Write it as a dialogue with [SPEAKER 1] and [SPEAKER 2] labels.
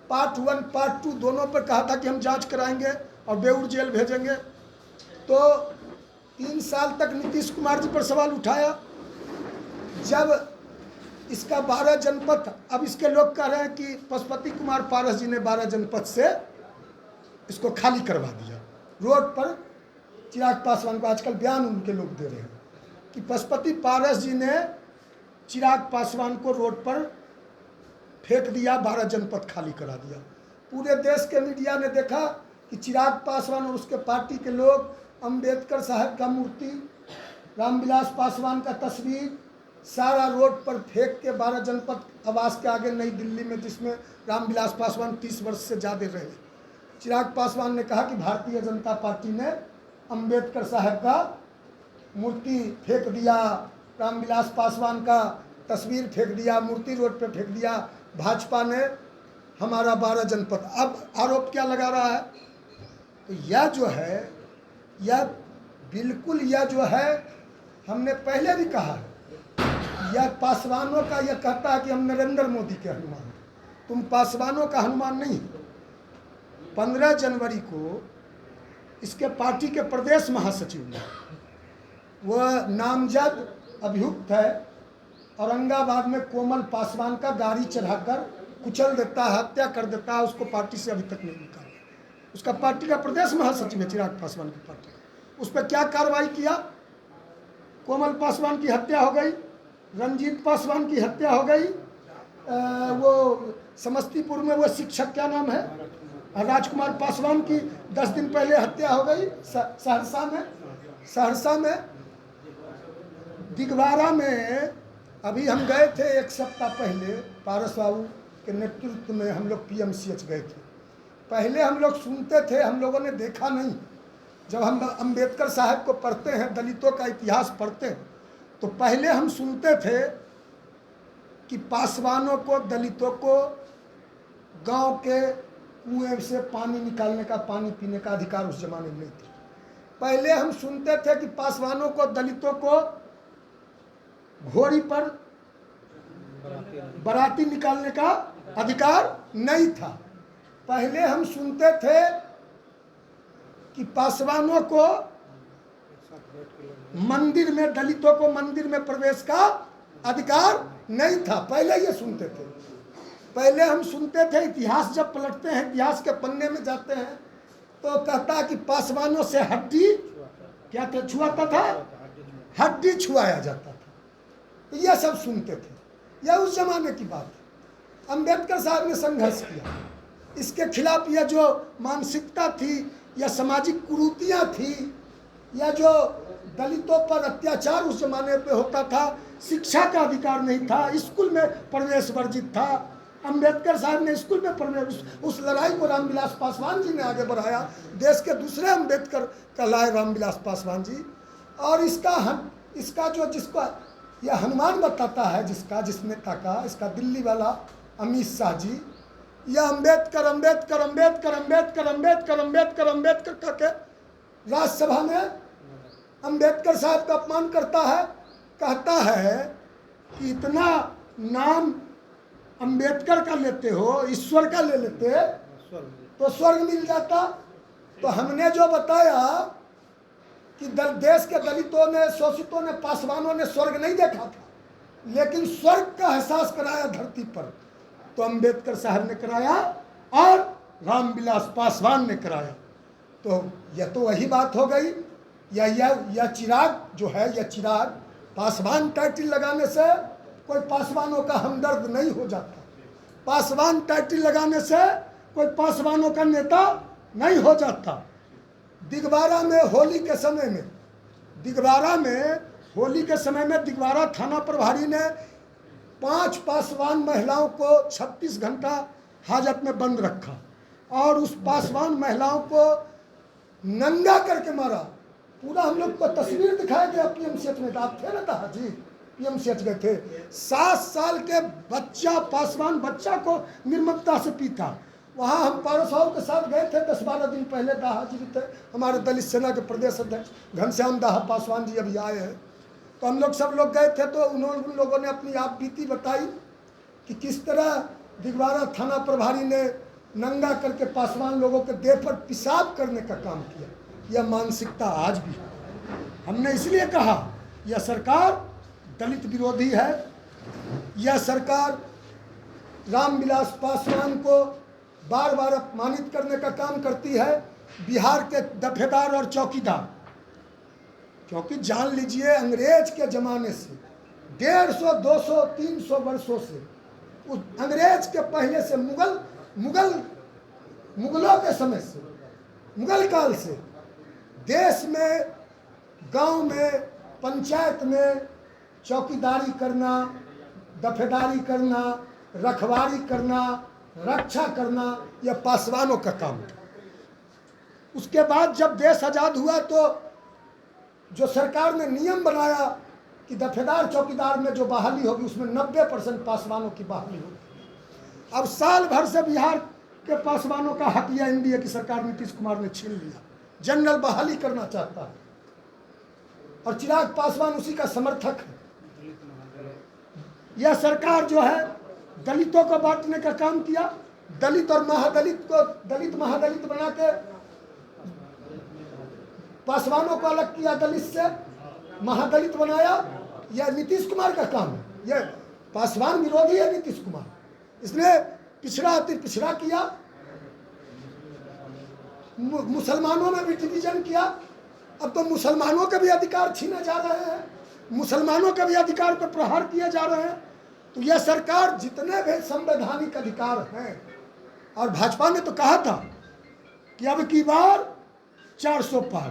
[SPEAKER 1] Part 1 part 2 दोनों पर कहा था कि हम जांच कराएंगे और बेऊर जेल भेजेंगे। तो 3 साल तक नीतीश कुमार जी पर सवाल उठाया। जब इसका 12 जनपद, अब इसके लोग कह रहे हैं कि पशुपति कुमार पारस जी ने 12 जनपद से इसको खाली करवा दिया। रोड पर चिराग पासवान को आजकल बयान उनके लोग दे रहे हैं कि पशुपति पारस जी ने चिराग पासवान को रोड पर फेंक दिया, 12 जनपद खाली करा दिया। पूरे देश के मीडिया ने देखा कि चिराग पासवान और उसके पार्टी के लोग अंबेडकर साहब का मूर्ति, रामविलास पासवान का तस्वीर सारा रोड पर फेंक के 12 जनपद आवास के आगे नई दिल्ली में, जिसमें रामविलास पासवान 30 वर्ष से ज़्यादा रहे, चिराग पासवान ने कहा कि भारतीय जनता पार्टी ने अंबेडकर साहब का मूर्ति फेंक दिया, रामविलास पासवान का तस्वीर फेंक दिया, मूर्ति रोड पे फेंक दिया, भाजपा ने हमारा 12 जनपद। अब आरोप क्या लगा रहा है? तो यह जो है, यह बिल्कुल, यह जो है, हमने पहले भी कहा है, यह पासवानों का, यह कहता है कि हम नरेंद्र मोदी के हनुमान हैं। तुम पासवानों का हनुमान नहीं। 15 जनवरी को इसके पार्टी के प्रदेश महासचिव ने, वह नामजद अभियुक्त है, औरंगाबाद में कोमल पासवान का गाड़ी चढ़ाकर कुचल देता है, हत्या कर देता है, उसको पार्टी से अभी तक नहीं निकाला। उसका पार्टी का प्रदेश महासचिव है चिराग पासवान की पार्टी, उस पर क्या कार्रवाई किया? कोमल पासवान की हत्या हो गई, रंजीत पासवान की हत्या हो गई, वो समस्तीपुर में वो शिक्षक क्या नाम है, राजकुमार पासवान की 10 दिन पहले हत्या हो गई सहरसा में, दिगवारा में। अभी हम गए थे 1 सप्ताह पहले, पारस बाबू के नेतृत्व में हम लोग PMCH गए थे। पहले हम लोग सुनते थे, हम लोगों ने देखा नहीं। जब हम अंबेडकर साहब को पढ़ते हैं, दलितों का इतिहास पढ़ते हैं, तो पहले हम सुनते थे कि पासवानों को, दलितों को गांव के कुएं से पानी निकालने का, पानी पीने का अधिकार उस जमाने में नहीं था। पहले हम सुनते थे कि पासवानों को, दलितों को घोड़ी पर बराती निकालने का अधिकार नहीं था। पहले हम सुनते थे कि पासवानों को मंदिर में, दलितों को मंदिर में प्रवेश का अधिकार नहीं था। पहले ये सुनते थे। पहले हम सुनते थे, इतिहास जब पलटते हैं, इतिहास के पन्ने में जाते हैं, तो कहता है कि पासवानों से हड्डी क्या था, छुआता था, हड्डी छुआया जाता था। तो यह सब सुनते थे। यह उस जमाने की बात है। अंबेडकर साहब ने संघर्ष किया इसके खिलाफ। यह जो मानसिकता थी, यह सामाजिक कुरीतियाँ थी, यह जो दलितों पर अत्याचार उस जमाने पे होता था, शिक्षा का अधिकार नहीं था, स्कूल में प्रवेश वर्जित था। अंबेडकर साहब ने स्कूल में प्रवेश, उस लड़ाई को रामविलास पासवान जी ने आगे बढ़ाया। देश के दूसरे अंबेडकर कहलाए रामविलास पासवान जी। और इसका जो, जिसका यह हनुमान बताता है, जिस नेता का, इसका दिल्ली वाला अमित शाह जी, यह अंबेडकर अंबेडकर अंबेडकर अंबेडकर अंबेडकर अंबेडकर अंबेडकर करके राज्यसभा में अंबेडकर साहब का अपमान करता है। कहता है कि इतना नाम अंबेडकर का लेते हो, ईश्वर का ले लेते तो स्वर्ग मिल जाता। तो हमने जो बताया कि देश के दलितों ने, शोषितों ने, पासवानों ने स्वर्ग नहीं देखा था, लेकिन स्वर्ग का एहसास कराया धरती पर, तो अंबेडकर साहब ने कराया और रामविलास पासवान ने कराया। तो यह तो वही बात हो गई। यह चिराग जो है, यह चिराग पासवान टाइटल लगाने से कोई पासवानों का हमदर्द नहीं हो जाता। पासवान टाइटल लगाने से कोई पासवानों का नेता नहीं हो जाता। दिगवारा में होली के समय में दिगवारा थाना प्रभारी ने 5 पासवान महिलाओं को 36 घंटा हाजत में बंद रखा और उस पासवान महिलाओं को नंगा करके मारा। पूरा हम लोग को तस्वीर दिखाया गया PMCH में। आप थे ना दाहा जी, PMCH गए थे। 7 साल के बच्चा, पासवान बच्चा को निर्ममता से पीटा। वहाँ हम पारस साहब के साथ गए थे 10-12 दिन पहले। दाहा जी भी थे, हमारे दलित सेना के प्रदेश अध्यक्ष घनश्याम दाहा पासवान जी अभी आए हैं। तो हम लोग सब लोग गए थे, तो उन लोगों ने अपनी आप बीती बताई कि किस तरह दिगवारा थाना प्रभारी ने नंगा करके पासवान लोगों के देह पर पेशाब करने का काम किया। यह मानसिकता आज भी है। हमने इसलिए कहा यह सरकार दलित विरोधी है। यह सरकार रामविलास पासवान को बार बार अपमानित करने का काम करती है। बिहार के दफेदार और चौकीदार, क्योंकि जान लीजिए अंग्रेज के ज़माने से 150, 200, 300 वर्षों से, उस अंग्रेज के पहले से मुगलों के समय से, मुगल काल से देश में, गांव में, पंचायत में चौकीदारी करना, दफेदारी करना, रखवारी करना, रक्षा करना, यह पासवानों का काम था। उसके बाद जब देश आज़ाद हुआ तो जो सरकार ने नियम बनाया कि दफेदार चौकीदार में जो बहाली होगी उसमें 90% पासवानों की बहाली होगी। अब साल भर से बिहार के पासवानों का हक यह एनडीए की सरकार नीतीश कुमार ने छीन लिया। जनरल बहाली करना चाहता है और चिराग पासवान उसी का समर्थक है। यह सरकार जो है दलितों को बांटने का काम किया। दलित और महादलित को दलित महादलित बना के पासवानों को अलग किया, दलित से महादलित बनाया। यह नीतीश कुमार का काम है। यह पासवान विरोधी है नीतीश कुमार। इसने पिछड़ा अति पिछड़ा किया, मुसलमानों में भी डिवीजन किया। अब तो मुसलमानों के भी अधिकार छीने जा रहे हैं, मुसलमानों के भी अधिकार पर प्रहार किए जा रहे हैं। तो यह सरकार जितने भी संवैधानिक अधिकार हैं, और भाजपा ने तो कहा था कि अब की बार 400 पार।